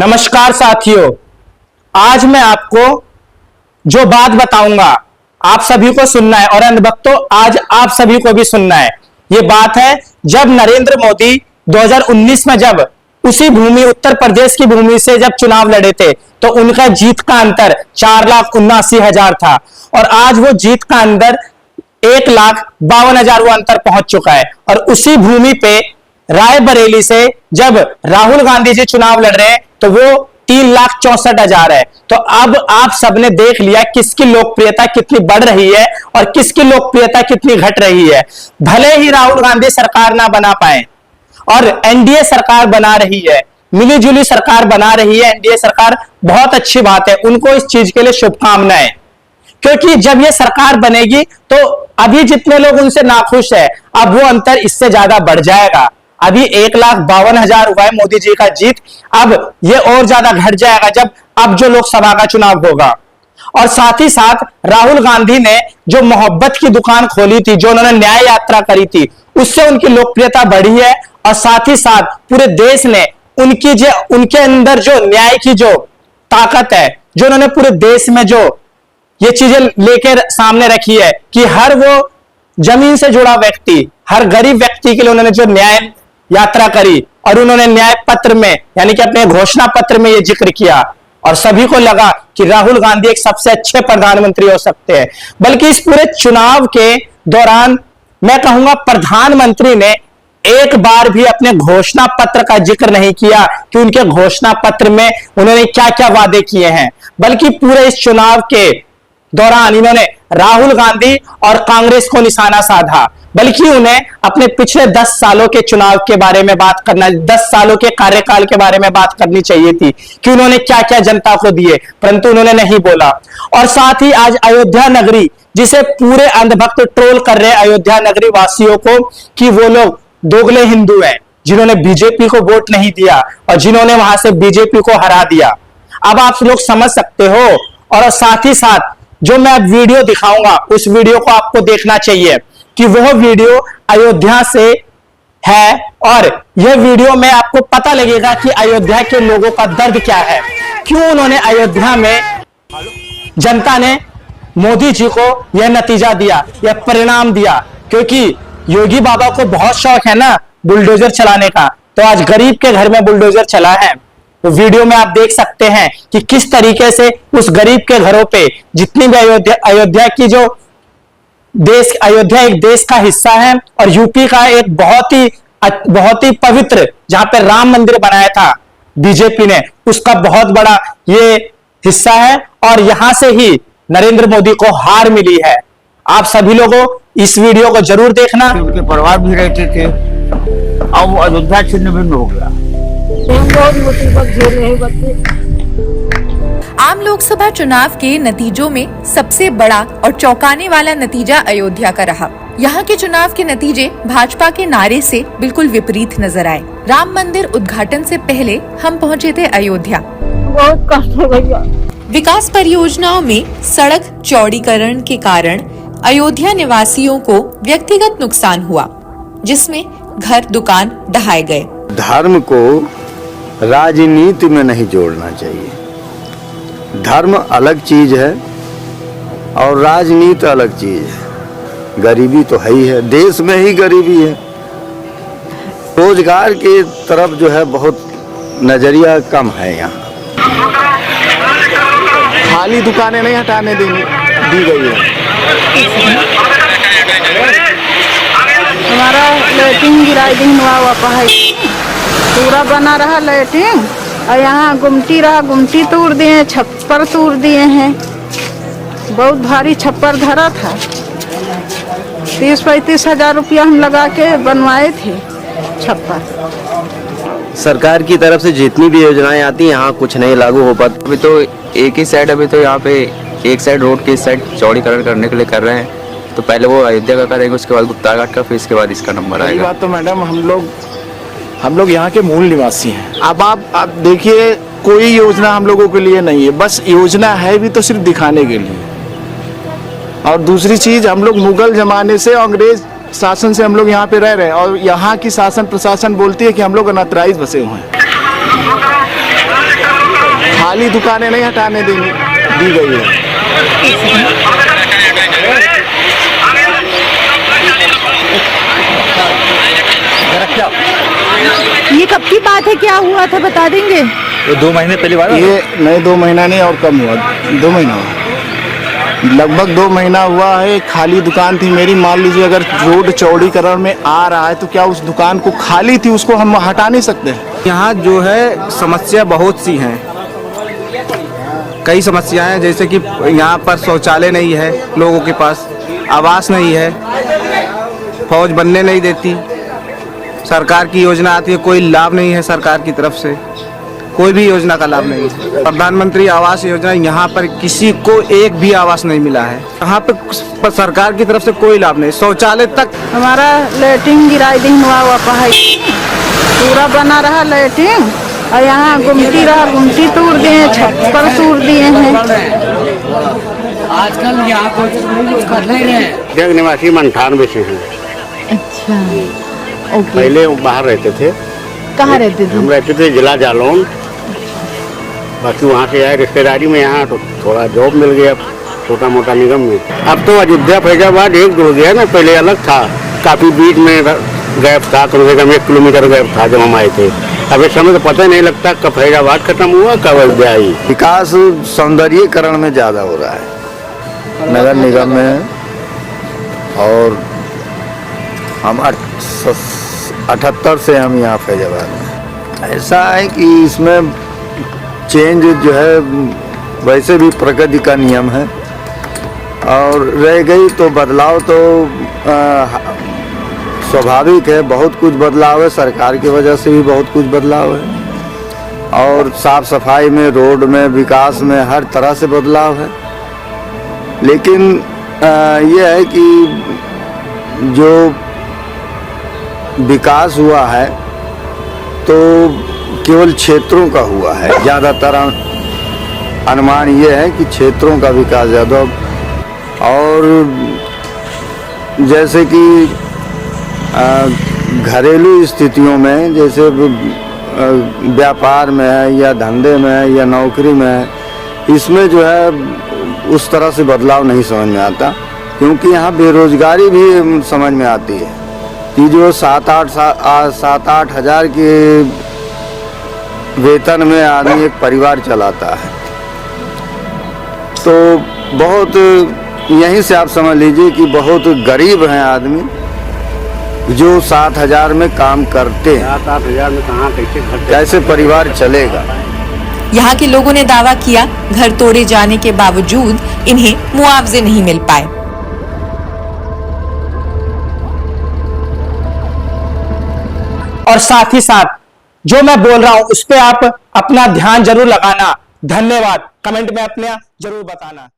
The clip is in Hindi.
नमस्कार साथियों, आज मैं आपको जो बात बताऊंगा आप सभी को सुनना है और अंधभक्तों आज आप सभी को भी सुनना है। ये बात है जब नरेंद्र मोदी 2019 में जब उसी भूमि उत्तर प्रदेश की भूमि से जब चुनाव लड़े थे तो उनका जीत का अंतर 4,79,000 था और आज वो जीत का अंतर 1,52,000 वो अंतर पहुंच चुका है। और उसी भूमि पे रायबरेली से जब राहुल गांधी जी चुनाव लड़ रहे हैं तो वो 3,64,000 है। तो अब आप सबने देख लिया किसकी लोकप्रियता कितनी बढ़ रही है और किसकी लोकप्रियता कितनी घट रही है। भले ही राहुल गांधी सरकार ना बना पाए और एनडीए सरकार बना रही है, मिलीजुली सरकार बना रही है एनडीए सरकार, बहुत अच्छी बात है, उनको इस चीज के लिए शुभकामनाएं। क्योंकि जब ये सरकार बनेगी तो अभी जितने लोग उनसे नाखुश है अब वो अंतर इससे ज्यादा बढ़ जाएगा। अभी 1,52,000 हुआ है मोदी जी का जीत, अब ये और ज्यादा घट जाएगा जब अब जो लोकसभा का चुनाव होगा। और साथ ही साथ राहुल गांधी ने जो मोहब्बत की दुकान खोली थी, जो उन्होंने न्याय यात्रा करी थी, उससे उनकी लोकप्रियता बढ़ी है। और साथ ही साथ पूरे देश ने उनके अंदर जो न्याय की जो ताकत है, जो उन्होंने पूरे देश में जो ये चीजें लेकर सामने रखी है कि हर वो जमीन से जुड़ा व्यक्ति, हर गरीब व्यक्ति के लिए उन्होंने जो न्याय यात्रा करी और उन्होंने न्याय पत्र में यानी कि अपने घोषणा पत्र में ये जिक्र किया और सभी को लगा कि राहुल गांधी एक सबसे अच्छे प्रधानमंत्री हो सकते हैं। बल्कि इस पूरे चुनाव के दौरान मैं कहूंगा प्रधानमंत्री ने एक बार भी अपने घोषणा पत्र का जिक्र नहीं किया कि उनके घोषणा पत्र में उन्होंने क्या क्या वादे किए हैं, बल्कि पूरे इस चुनाव के दौरान इन्होंने राहुल गांधी और कांग्रेस को निशाना साधा। बल्कि उन्हें अपने पिछले 10 सालों के चुनाव के बारे में बात करना, 10 सालों के कार्यकाल के बारे में बात करनी चाहिए थी कि उन्होंने क्या क्या जनता को दिए, परंतु उन्होंने नहीं बोला। और साथ ही आज अयोध्या नगरी, जिसे पूरे अंधभक्त ट्रोल कर रहे हैं अयोध्या नगरी वासियों को कि वो लोग दोगले हिंदू हैं, जिन्होंने बीजेपी को वोट नहीं दिया और जिन्होंने वहां से बीजेपी को हरा दिया। अब आप लोग समझ सकते हो। और साथ ही साथ जो मैं अब वीडियो दिखाऊंगा उस वीडियो को आपको देखना चाहिए कि वह वीडियो अयोध्या से है और यह वीडियो में आपको पता लगेगा कि अयोध्या के लोगों का दर्द क्या है, क्यों उन्होंने अयोध्या में जनता ने मोदी जी को यह नतीजा दिया, यह परिणाम दिया। क्योंकि योगी बाबा को बहुत शौक है ना बुलडोजर चलाने का, तो आज गरीब के घर में बुलडोजर चला है। तो वीडियो में आप देख सकते हैं कि किस तरीके से उस गरीब के घरों पे जितनी भी अयोध्या की जो अयोध्या एक देश का हिस्सा है और यूपी का एक बहुत ही पवित्र, जहां पे राम मंदिर बनाया था बीजेपी ने, उसका बहुत बड़ा ये हिस्सा है और यहां से ही नरेंद्र मोदी को हार मिली है। आप सभी लोगों इस वीडियो को जरूर देखना। उनके परिवार भी रहते थे, अब अयोध्या छिन्न भिन्न हो गया। बहुत मुसीबत झेल रहे बच्चे। आम लोकसभा चुनाव के नतीजों में सबसे बड़ा और चौंकाने वाला नतीजा अयोध्या का रहा। यहाँ के चुनाव के नतीजे भाजपा के नारे से बिल्कुल विपरीत नजर आए। राम मंदिर उद्घाटन से पहले हम पहुँचे थे अयोध्या। बहुत कष्ट हो गया। विकास परियोजनाओं में सड़क चौड़ीकरण के कारण अयोध्या निवासियों को व्यक्तिगत नुकसान हुआ, जिसमें घर दुकान ढहाए गए। धर्म को राजनीति में नहीं जोड़ना चाहिए। धर्म अलग चीज है और राजनीति अलग चीज है। गरीबी तो है ही है, देश में ही गरीबी है। रोजगार की तरफ जो है बहुत नजरिया कम है। यहाँ खाली दुकानें नहीं हटाने दी गई है। हमारा लैट्रिन गिराइडिंग हुआ है, पूरा बना रहा लैट्रिन और यहाँ गुमटी रहा, गुमटी तोड़ दिए हैं, छप्पर तोड़ दिए हैं। बहुत भारी छप्पर धरा था, 30-35 हजार रुपया हम लगा के बनवाए थे छप्पर। सरकार की तरफ से जितनी भी योजनाएं आती हैं यहाँ कुछ नहीं लागू हो पाती। अभी तो एक ही साइड, अभी तो यहाँ पे एक साइड रोड की साइड चौड़ीकरण करने के लिए कर रहे हैं। तो पहले वो अयोध्या का करेंगे, उसके बाद गुप्ता घाट का, फिर इसके बाद इसका नंबर आएगा। बात तो मैडम हम लोग यहाँ के मूल निवासी हैं। अब आप देखिए कोई योजना हम लोगों के लिए नहीं है, बस योजना है भी तो सिर्फ दिखाने के लिए। और दूसरी चीज, हम लोग मुगल जमाने से अंग्रेज शासन से हम लोग यहाँ पे रह रहे हैं और यहाँ की शासन प्रशासन बोलती है कि हम लोग अनऑथराइज बसे हुए हैं। खाली दुकानें नहीं हटाने देनी दी गई है। ये कब की बात है, क्या हुआ था बता देंगे? ये 2 महीने पहली बार ये नहीं 2 महीना नहीं और कम हुआ, 2 महीना हुआ, लगभग 2 महीना हुआ है। खाली दुकान थी मेरी, मान लीजिए अगर रोड चौड़ीकरण में आ रहा है तो क्या उस दुकान को खाली थी उसको हम हटा नहीं सकते? यहाँ जो है समस्या बहुत सी हैं, कई समस्याएं हैं, जैसे कि यहाँ पर शौचालय नहीं है लोगों के पास, आवास नहीं है, फौज बनने नहीं देती, सरकार की योजना आती है कोई लाभ नहीं है, सरकार की तरफ से कोई भी योजना का लाभ नहीं है। प्रधानमंत्री आवास योजना यहाँ पर किसी को एक भी आवास नहीं मिला है, यहाँ पर सरकार की तरफ से कोई लाभ नहीं, शौचालय तक। हमारा लैट्रिन गिराई दिन हुआ है, पूरा बना रहा लैट्रिन और यहाँ गुमटी रहा, गुमटी तोड़ दिए, छप्पर तोड़ दिए हैं। आजकल यहाँ कुछ कर नहीं रहे। जग निवासी 98 से हैं। अच्छा, ओके। पहले बाहर रहते थे। कहाँ रहते थे? हम रहते थे जिला जालौन, बाकी वहाँ से आए रिश्तेदारी में यहाँ, तो थोड़ा जॉब मिल गया छोटा मोटा निगम में। अब तो अयोध्या फैजाबाद एक जुड़ गया ना, पहले अलग था, काफी बीच में गैप था, कम से कम 1 किलोमीटर गैप था जब हम आए थे। अब इस समय तो पता नहीं लगता कब फैजाबाद खत्म हुआ कब अयोध्या आई। विकास सौंदर्यीकरण में ज़्यादा हो रहा है नगर निगम में, और हम 78 से हम यहाँ फैजाबाद में। ऐसा है कि इसमें चेंज जो है वैसे भी प्रकृति का नियम है, और रह गई तो बदलाव तो स्वाभाविक है, बहुत कुछ बदलाव है, सरकार की वजह से भी बहुत कुछ बदलाव है, और साफ सफाई में, रोड में, विकास में, हर तरह से बदलाव है। लेकिन यह है कि जो विकास हुआ है तो केवल क्षेत्रों का हुआ है, ज़्यादातर अनुमान ये है कि क्षेत्रों का विकास ज़्यादा, और जैसे कि घरेलू स्थितियों में, जैसे व्यापार में है या धंधे में है या नौकरी में है, इसमें जो है उस तरह से बदलाव नहीं समझ में आता, क्योंकि यहाँ बेरोजगारी भी समझ में आती है कि जो 7-8 हज़ार के वेतन में आदमी एक परिवार चलाता है, तो बहुत यहीं से आप समझ लीजिए कि बहुत गरीब हैं आदमी जो 7,000 में काम करते हैं। 7-8 हज़ार में कहाँ कैसे परिवार चलेगा? यहाँ के लोगों ने दावा किया, घर तोड़े जाने के बावजूद इन्हें मुआवजे नहीं मिल पाए। और साथ ही साथ जो मैं बोल रहा हूं उस पे आप अपना ध्यान जरूर लगाना। धन्यवाद। कमेंट में अपना जरूर बताना।